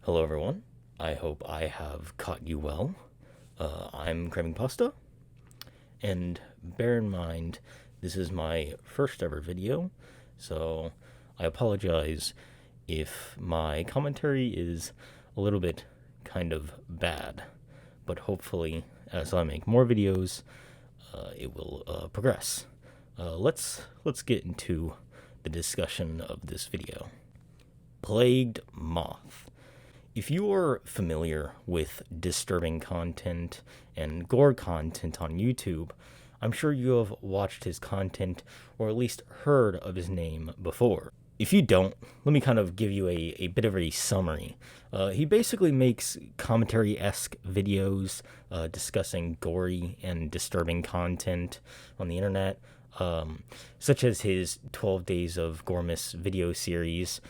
Hello everyone, I hope I have caught you well. I'm craving pasta, and bear in mind, this is my first ever video, so I apologize if my commentary is a little bit kind of bad, but hopefully as I make more videos, it will progress. Let's get into the discussion of this video. Plagued Moth. If you are familiar with disturbing content and gore content on YouTube, I'm sure you have watched his content or at least heard of his name before. If you don't, let me kind of give you a bit of a summary. He basically makes commentary-esque videos discussing gory and disturbing content on the internet, such as his 12 Days of Gormus video series,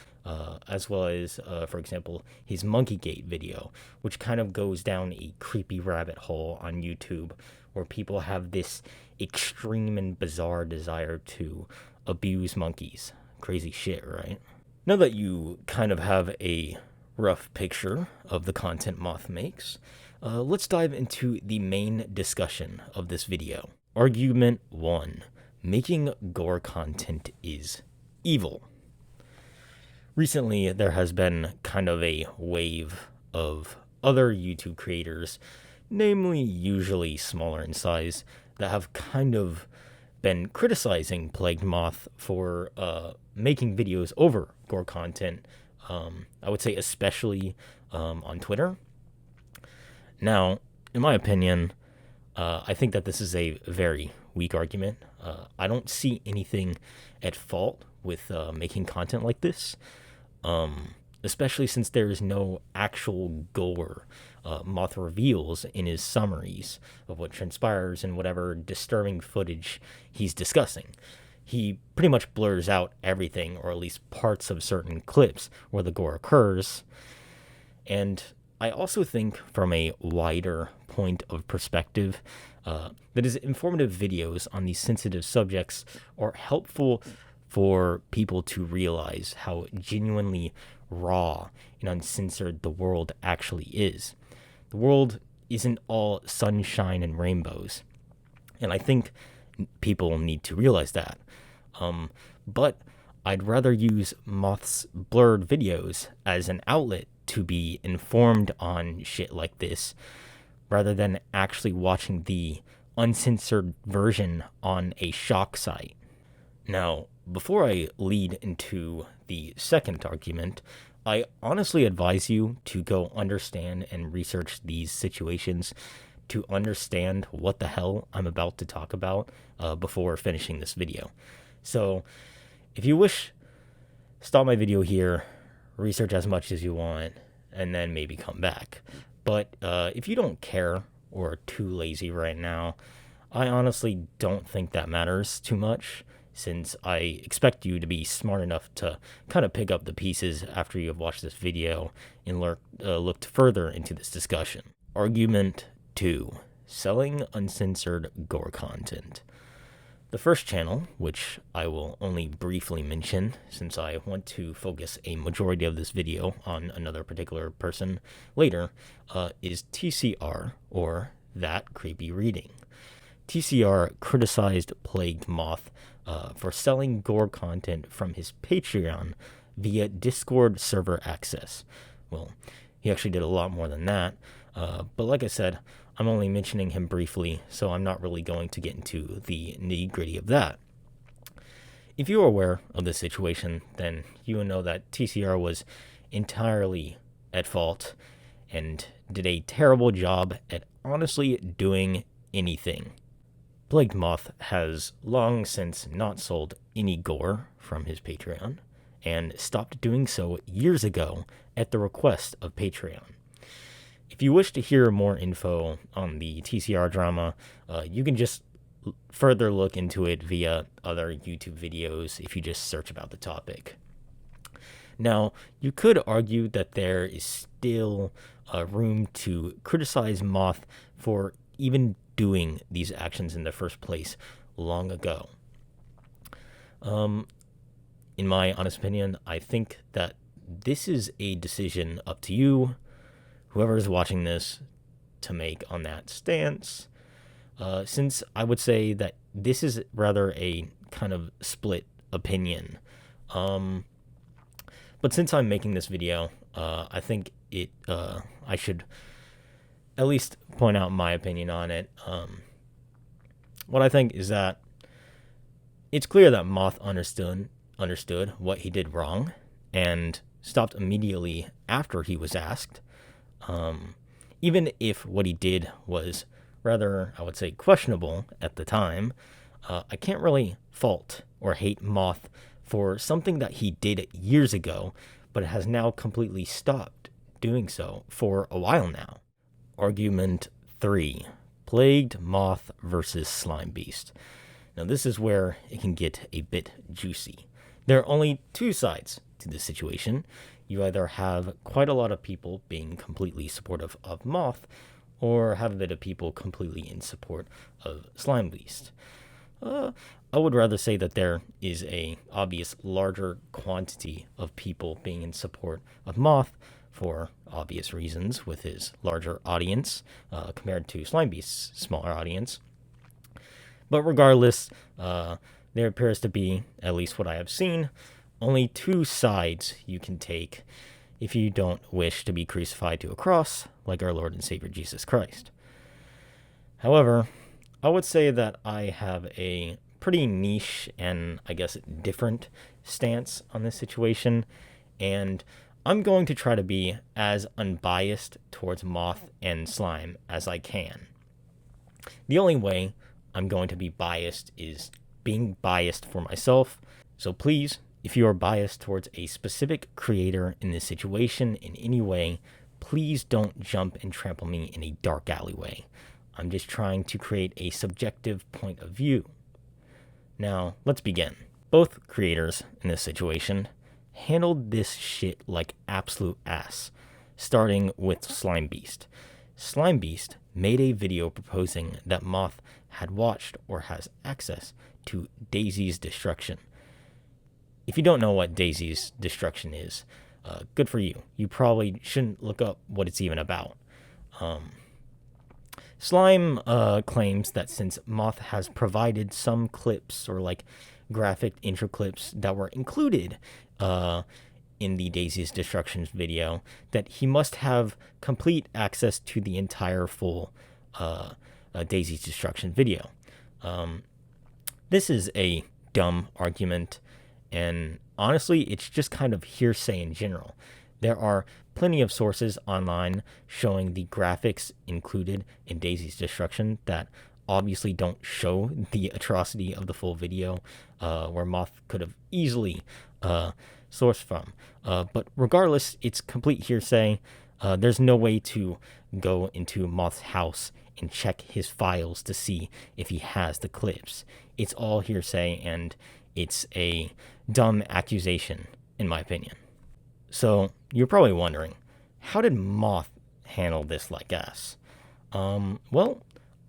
as well as, for example, his Monkeygate video, which kind of goes down a creepy rabbit hole on YouTube where people have this extreme and bizarre desire to abuse monkeys. Crazy shit, right? Now that you kind of have a rough picture of the content Moth makes, let's dive into the main discussion of this video. Argument 1. Making gore content is evil. Recently, there has been kind of a wave of other YouTube creators, namely usually smaller in size, that have kind of been criticizing Plagued Moth for making videos over gore content. I would say especially on Twitter. Now, in my opinion, I think that this is a very weak argument. I don't see anything at fault with making content like this. Especially since there is no actual gore Moth reveals in his summaries of what transpires and whatever disturbing footage he's discussing. He pretty much blurs out everything, or at least parts of certain clips where the gore occurs. And I also think, from a wider point of perspective, that his informative videos on these sensitive subjects are helpful for people to realize how genuinely raw and uncensored the world actually is. The world isn't all sunshine and rainbows, and I think people need to realize that. But I'd rather use Moth's blurred videos as an outlet to be informed on shit like this, rather than actually watching the uncensored version on a shock site. Now, before I lead into the second argument, I honestly advise you to go understand and research these situations to understand what the hell I'm about to talk about before finishing this video. So, if you wish, stop my video here, research as much as you want, and then maybe come back. But if you don't care or are too lazy right now, I honestly don't think that matters too much, since I expect you to be smart enough to kind of pick up the pieces after you have watched this video and looked further into this discussion. Argument 2. Selling uncensored gore content. The first channel, which I will only briefly mention since I want to focus a majority of this video on another particular person later, is TCR, or That Creepy Reading. TCR criticized Plagued Moth for selling gore content from his Patreon via Discord server access. Well, he actually did a lot more than that, but like I said, I'm only mentioning him briefly, so I'm not really going to get into the nitty-gritty of that. If you are aware of this situation, then you will know that TCR was entirely at fault and did a terrible job at honestly doing anything. Plagued Moth has long since not sold any gore from his Patreon, and stopped doing so years ago at the request of Patreon. If you wish to hear more info on the TCR drama, you can just further look into it via other YouTube videos if you just search about the topic. Now, you could argue that there is still room to criticize Moth for even doing these actions in the first place long ago. In my honest opinion, I think that this is a decision up to you, whoever is watching this, to make on that stance. Since I would say that this is rather a kind of split opinion. But since I'm making this video, I think I should at least point out my opinion on it. What I think is that it's clear that Moth understood what he did wrong and stopped immediately after he was asked. Even if what he did was rather, I would say, questionable at the time, I can't really fault or hate Moth for something that he did years ago, but has now completely stopped doing so for a while now. Argument 3. Plagued Moth versus Slimebeast. Now this is where it can get a bit juicy. There are only two sides to this situation. You either have quite a lot of people being completely supportive of Moth, or have a bit of people completely in support of Slimebeast. I would rather say that there is a obvious larger quantity of people being in support of Moth for obvious reasons with his larger audience compared to Slimebeast's smaller audience. But regardless, there appears to be, at least what I have seen, only two sides you can take if you don't wish to be crucified to a cross like our Lord and Savior Jesus Christ. However, I would say that I have a pretty niche and, I guess, different stance on this situation, and I'm going to try to be as unbiased towards Moth and Slime as I can. The only way I'm going to be biased is being biased for myself, so please, if you are biased towards a specific creator in this situation in any way, please don't jump and trample me in a dark alleyway. I'm just trying to create a subjective point of view. Now, let's begin. Both creators in this situation handled this shit like absolute ass, starting with Slimebeast. Slimebeast made a video proposing that Moth had watched or has access to Daisy's destruction. If you don't know what Daisy's destruction is, good for you. You probably shouldn't look up what it's even about. Slime claims that since Moth has provided some clips or like graphic intro clips that were included in the Daisy's Destruction video, that he must have complete access to the entire full Daisy's Destruction video. This is a dumb argument, and honestly, it's just kind of hearsay in general. There are plenty of sources online showing the graphics included in Daisy's Destruction that obviously don't show the atrocity of the full video, where Moth could have easily sourced from. But regardless, it's complete hearsay. There's no way to go into Moth's house and check his files to see if he has the clips. It's all hearsay, and it's a dumb accusation, in my opinion. So, you're probably wondering, how did Moth handle this like ass? Well,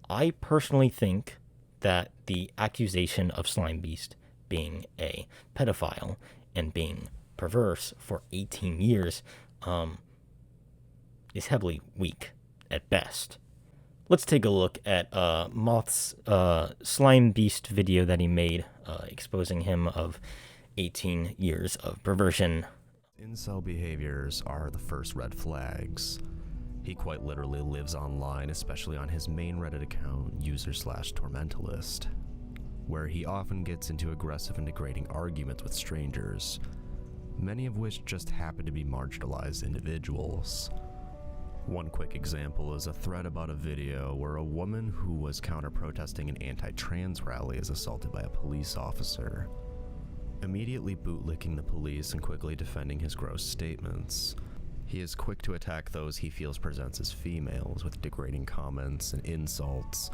I personally think that the accusation of Slimebeast being a pedophile and being perverse for 18 years is heavily weak at best. Let's take a look at Moth's Slimebeast video that he made exposing him of 18 years of perversion. Incel behaviors are the first red flags. He quite literally lives online, especially on his main Reddit account, user/Tormentalist, where he often gets into aggressive and degrading arguments with strangers, many of which just happen to be marginalized individuals. One quick example is a thread about a video where a woman who was counter-protesting an anti-trans rally is assaulted by a police officer, immediately bootlicking the police and quickly defending his gross statements. He is quick to attack those he feels presents as females with degrading comments and insults.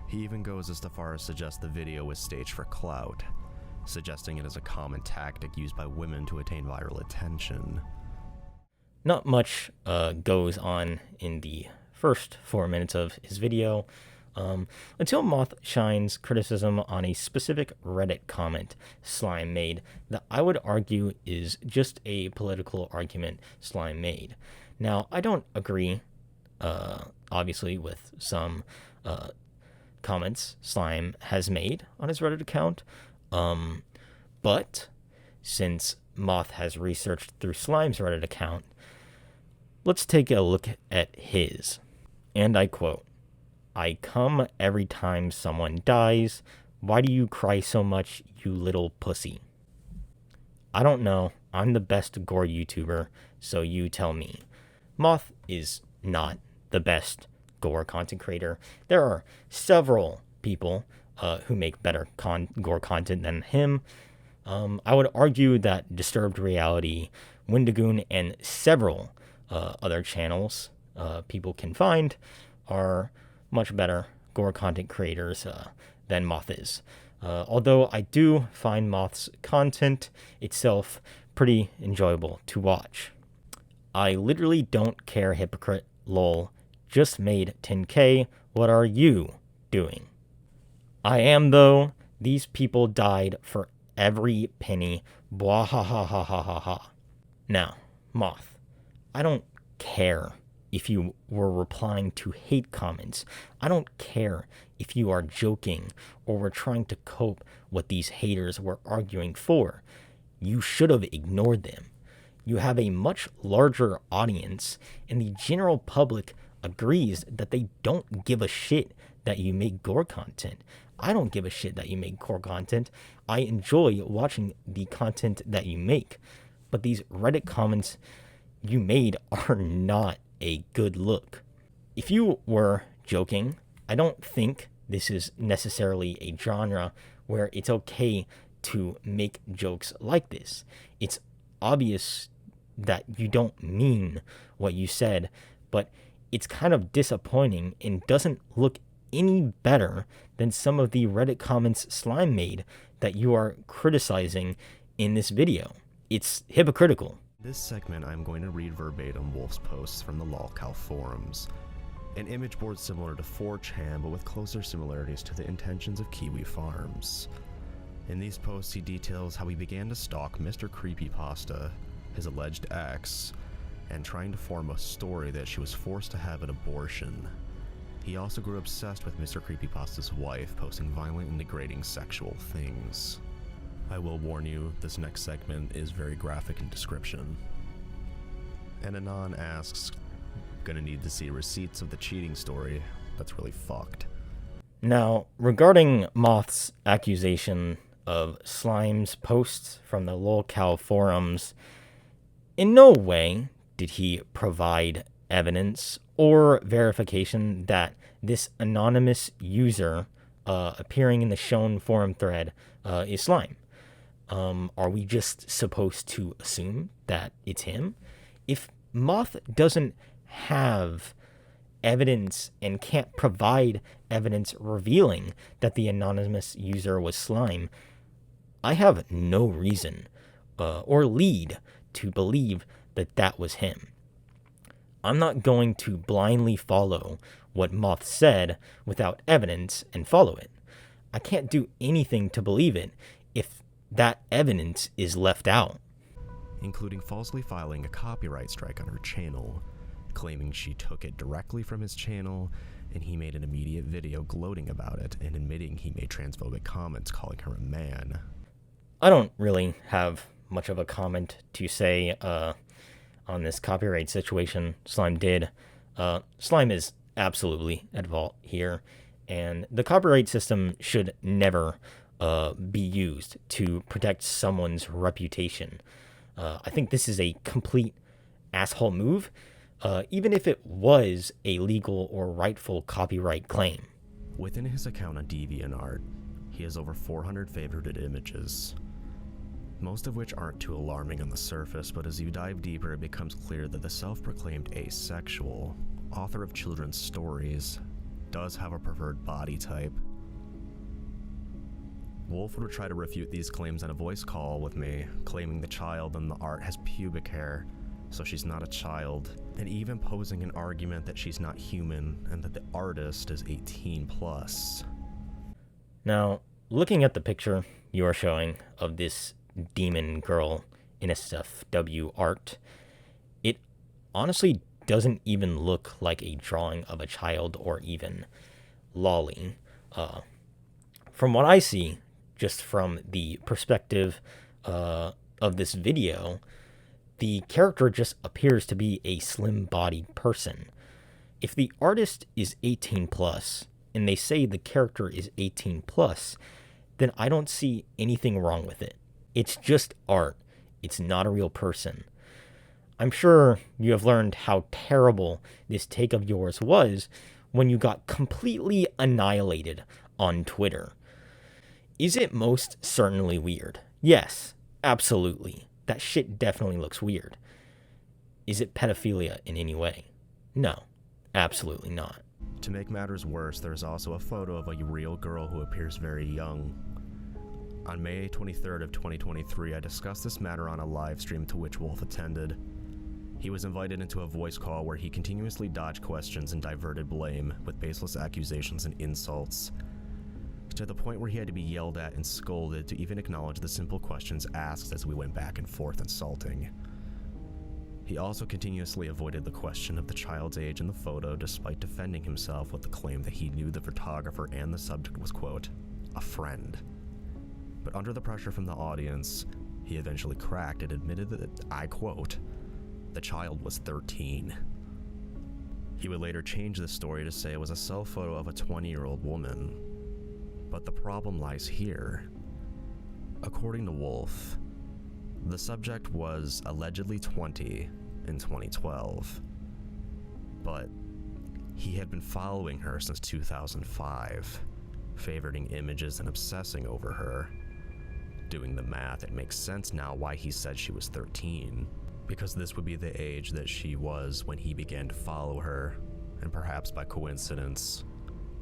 He even goes as far as suggest the video was staged for clout, suggesting it as a common tactic used by women to attain viral attention. Not much goes on in the first 4 minutes of his video. until Moth shines criticism on a specific Reddit comment Slime made that I would argue is just a political argument Slime made. Now, I don't agree, obviously, with some comments Slime has made on his Reddit account, but since Moth has researched through Slime's Reddit account, let's take a look at his. And I quote, "I come every time someone dies. Why do you cry so much, you little pussy?" I don't know. I'm the best Gore YouTuber, so you tell me. Moth is not the best Gore content creator. There are several people who make better Gore content than him. I would argue that Disturbed Reality, Wendigoon, and several other channels people can find are much better Gore content creators than Moth is. Although I do find Moth's content itself pretty enjoyable to watch. I literally don't care, hypocrite, lol. Just made 10K. What are you doing? I am, though. These people died for every penny. Blah ha ha ha ha ha ha. Now, Moth, I don't care if you were replying to hate comments. I don't care if you are joking or were trying to cope what these haters were arguing for. You should have ignored them. You have a much larger audience, and the general public agrees that they don't give a shit that you make Gore content. I don't give a shit that you make Gore content. I enjoy watching the content that you make. But these Reddit comments you made are not a good look. If you were joking, I don't think this is necessarily a genre where it's okay to make jokes like this. It's obvious that you don't mean what you said, but it's kind of disappointing and doesn't look any better than some of the Reddit comments Slime made that you are criticizing in this video. It's hypocritical. This segment, I'm going to read verbatim Wolf's posts from the lolcow forums, an image board similar to 4chan but with closer similarities to the intentions of Kiwi Farms. In these posts, he details how he began to stalk Mr. Creepypasta, his alleged ex, and trying to form a story that she was forced to have an abortion. He also grew obsessed with Mr. Creepypasta's wife, posting violent and degrading sexual things. I will warn you, this next segment is very graphic in description. And Anon asks, gonna need to see receipts of the cheating story. That's really fucked. Now, regarding Moth's accusation of Slime's posts from the lolcow forums, in no way did he provide evidence or verification that this anonymous user appearing in the shown forum thread is Slime. Are we just supposed to assume that it's him? If Moth doesn't have evidence and can't provide evidence revealing that the anonymous user was Slime, I have no reason or lead to believe that that was him. I'm not going to blindly follow what Moth said without evidence and follow it. I can't do anything to believe it if that evidence is left out. Including falsely filing a copyright strike on her channel, claiming she took it directly from his channel, and he made an immediate video gloating about it and admitting he made transphobic comments calling her a man. I don't really have much of a comment to say on this copyright situation Slime did. Slime is absolutely at fault here, and the copyright system should never be used to protect someone's reputation. I think this is a complete asshole move, even if it was a legal or rightful copyright claim. Within his account on DeviantArt, he has over 400 favorited images, most of which aren't too alarming on the surface, but as you dive deeper, it becomes clear that the self-proclaimed asexual, author of children's stories, does have a preferred body type. Wolf would try to refute these claims on a voice call with me, claiming the child in the art has pubic hair, so she's not a child, and even posing an argument that she's not human and that the artist is 18 plus. Now, looking at the picture you are showing of this demon girl in SFW art, it honestly doesn't even look like a drawing of a child or even lolly. From what I see, just from the perspective of this video, the character just appears to be a slim-bodied person. If the artist is 18 plus, and they say the character is 18 plus, then I don't see anything wrong with it. It's just art. It's not a real person. I'm sure you have learned how terrible this take of yours was when you got completely annihilated on Twitter. Is it most certainly weird? Yes, absolutely. That shit definitely looks weird. Is it pedophilia in any way? No, absolutely not. To make matters worse, there's also a photo of a real girl who appears very young. On May 23rd of 2023, I discussed this matter on a live stream to which Wolf attended. He was invited into a voice call where he continuously dodged questions and diverted blame with baseless accusations and insults, to the point where he had to be yelled at and scolded to even acknowledge the simple questions asked as we went back and forth insulting. He also continuously avoided the question of the child's age in the photo, despite defending himself with the claim that he knew the photographer and the subject was, quote, a friend. But under the pressure from the audience, he eventually cracked and admitted that, I quote, the child was 13. He would later change the story to say it was a self photo of a 20-year-old woman. But the problem lies here. According to Wolf, the subject was allegedly 20 in 2012, but he had been following her since 2005, favoriting images and obsessing over her. Doing the math, it makes sense now why he said she was 13, because this would be the age that she was when he began to follow her, and perhaps by coincidence,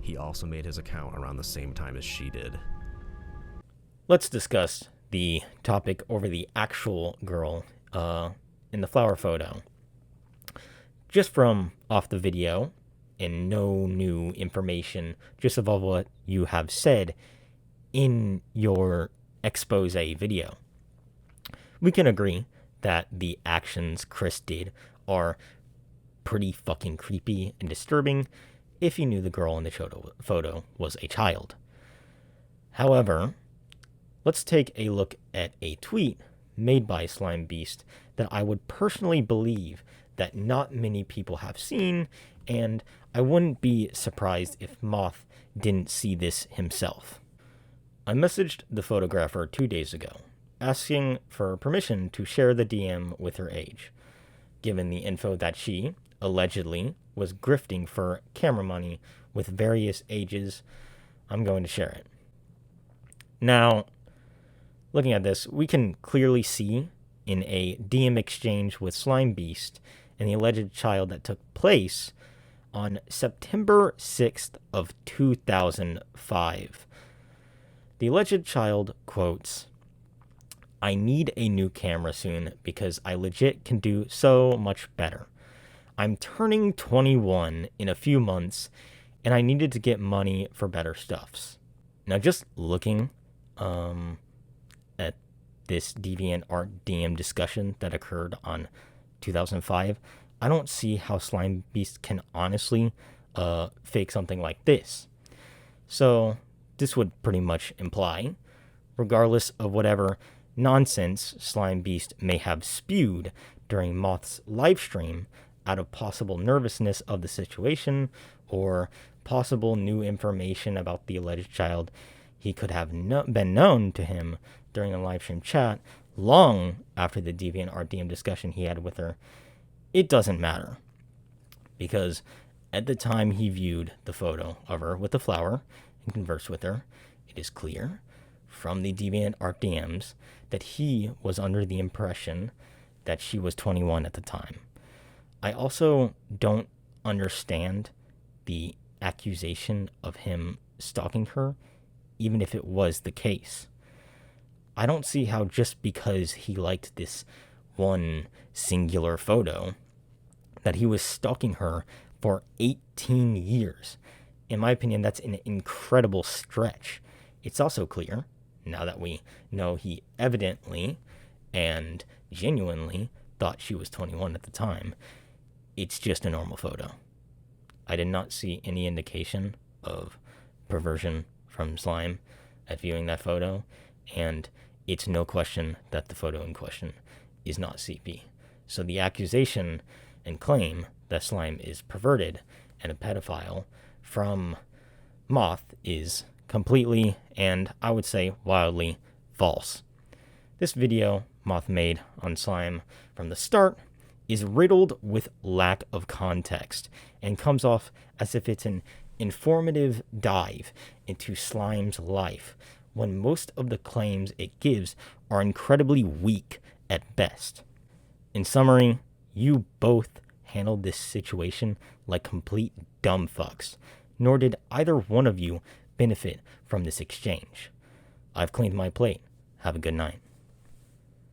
he also made his account around the same time as she did. Let's discuss the topic over the actual girl in the flower photo. Just from off the video, and no new information, just above what you have said in your expose video, we can agree that the actions Chris did are pretty fucking creepy and disturbing if you knew the girl in the photo was a child. However, let's take a look at a tweet made by Slimebeast that I would personally believe that not many people have seen, and I wouldn't be surprised if Moth didn't see this himself. I messaged the photographer 2 days ago, asking for permission to share the DM with her age, given the info that she, allegedly, was grifting for camera money with various ages. I'm going to share it. Now, looking at this, we can clearly see in a DM exchange with Slimebeast and the alleged child that took place on September 6th of 2005. The alleged child quotes, "I need a new camera soon because I legit can do so much better. I'm turning 21 in a few months, and I needed to get money for better stuffs." Now, just looking at this DeviantArt DM discussion that occurred on 2005, I don't see how Slimebeast can honestly fake something like this. So this would pretty much imply, regardless of whatever nonsense Slimebeast may have spewed during Moth's livestream, out of possible nervousness of the situation or possible new information about the alleged child he could have been known to him during a livestream chat long after the DeviantArt DM discussion he had with her, it doesn't matter. Because at the time he viewed the photo of her with the flower and conversed with her, it is clear from the DeviantArt DMs that he was under the impression that she was 21 at the time. I also don't understand the accusation of him stalking her, even if it was the case. I don't see how just because he liked this one singular photo, that he was stalking her for 18 years. In my opinion, that's an incredible stretch. It's also clear, now that we know he evidently and genuinely thought she was 21 at the time, it's just a normal photo. I did not see any indication of perversion from Slime at viewing that photo, and it's no question that the photo in question is not CP. So the accusation and claim that Slime is perverted and a pedophile from Moth is completely, and I would say wildly, false. This video Moth made on Slime from the start is riddled with lack of context and comes off as if it's an informative dive into Slime's life, when most of the claims it gives are incredibly weak at best. In summary, you both handled this situation like complete dumb fucks, nor did either one of you benefit from this exchange. I've cleaned my plate. Have a good night.